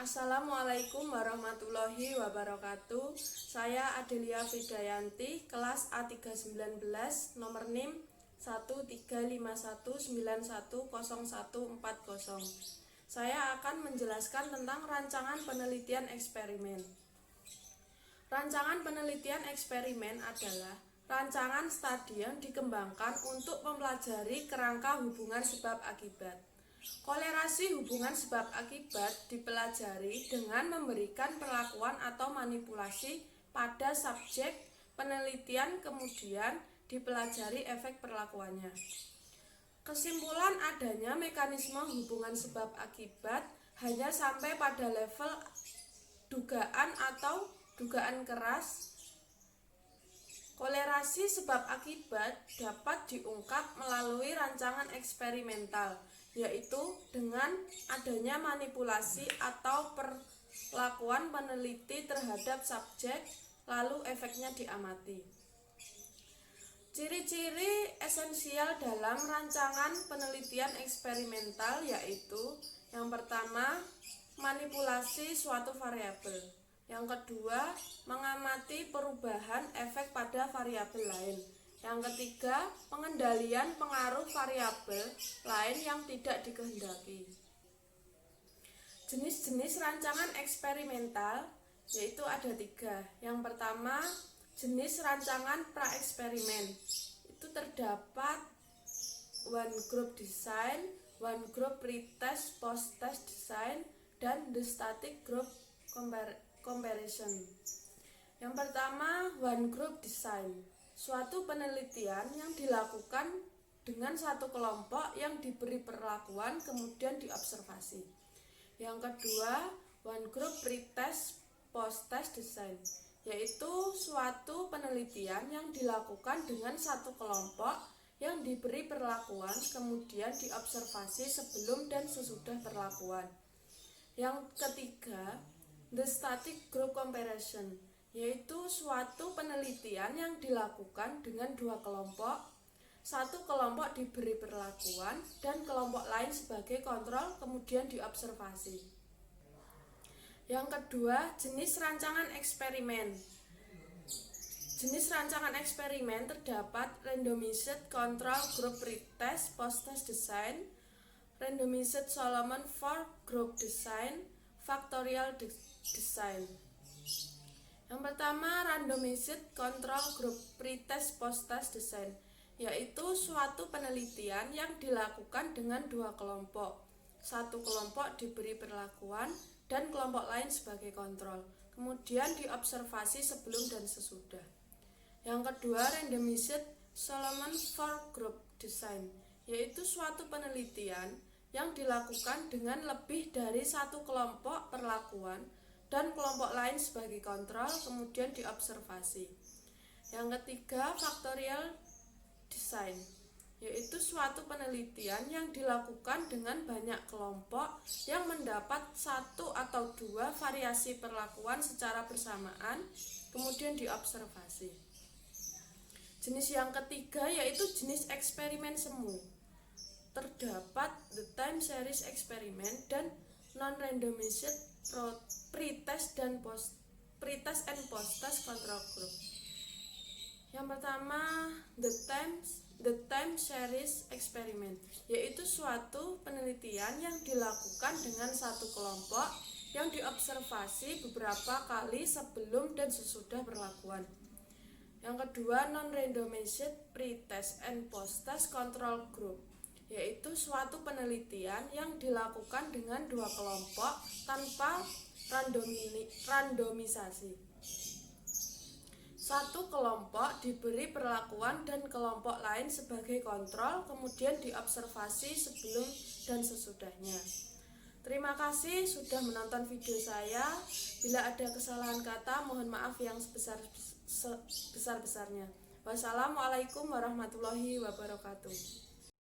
Assalamualaikum warahmatullahi wabarakatuh. Saya Adelia Vidayanti, kelas A319, nomor NIM 13519104140. Saya akan menjelaskan tentang rancangan penelitian eksperimen. Rancangan penelitian eksperimen adalah rancangan studi yang dikembangkan untuk mempelajari kerangka hubungan sebab akibat. Kolerasi hubungan sebab akibat dipelajari dengan memberikan perlakuan atau manipulasi pada subjek penelitian, kemudian dipelajari efek perlakuannya. Kesimpulan adanya mekanisme hubungan sebab akibat hanya sampai pada level dugaan atau dugaan keras. Kolerasi sebab akibat dapat diungkap melalui rancangan eksperimental, yaitu dengan adanya manipulasi atau perlakuan peneliti terhadap subjek, lalu efeknya diamati. Ciri-ciri esensial dalam rancangan penelitian eksperimental yaitu: yang pertama, manipulasi suatu variabel. Yang kedua, mengamati perubahan efek pada variabel lain. Yang ketiga, pengendalian pengaruh variabel lain yang tidak dikehendaki. Jenis-jenis rancangan eksperimental yaitu ada 3. Yang pertama, jenis rancangan pra-eksperimen. Itu terdapat one group design, one group pre-test, post-test design, dan the static group comparison. Yang pertama, one group design. Suatu penelitian yang dilakukan dengan satu kelompok yang diberi perlakuan kemudian diobservasi. Yang kedua, one group pre-test, post-test design, yaitu suatu penelitian yang dilakukan dengan satu kelompok yang diberi perlakuan kemudian diobservasi sebelum dan sesudah perlakuan. Yang ketiga, the static group comparison, yaitu suatu penelitian yang dilakukan dengan dua kelompok. Satu kelompok diberi perlakuan dan kelompok lain sebagai kontrol kemudian diobservasi. Yang kedua, jenis rancangan eksperimen. Jenis rancangan eksperimen terdapat randomized control group pretest, post-test design, randomized Solomon fork group design, factorial design. Yang pertama, randomized control group pretest, post-test design, yaitu suatu penelitian yang dilakukan dengan dua kelompok. Satu kelompok diberi perlakuan dan kelompok lain sebagai kontrol, kemudian diobservasi sebelum dan sesudah. Yang kedua, randomized Solomon fork group design, yaitu suatu penelitian yang dilakukan dengan lebih dari satu kelompok perlakuan dan kelompok lain sebagai kontrol, kemudian diobservasi. Yang ketiga, factorial design, yaitu suatu penelitian yang dilakukan dengan banyak kelompok yang mendapat satu atau dua variasi perlakuan secara bersamaan, kemudian diobservasi. Jenis yang ketiga yaitu jenis eksperimen semu. Terdapat the time series experiment dan non-randomized pretest dan pretest and post-test control group. Yang pertama, the time series experiment, yaitu suatu penelitian yang dilakukan dengan satu kelompok yang diobservasi beberapa kali sebelum dan sesudah perlakuan. Yang kedua, non-randomized pretest and post-test control group, yaitu suatu penelitian yang dilakukan dengan dua kelompok tanpa randomisasi. Satu kelompok diberi perlakuan dan kelompok lain sebagai kontrol, kemudian diobservasi sebelum dan sesudahnya. Terima kasih sudah menonton video saya. Bila ada kesalahan kata, mohon maaf yang sebesar-besarnya. Wassalamualaikum warahmatullahi wabarakatuh.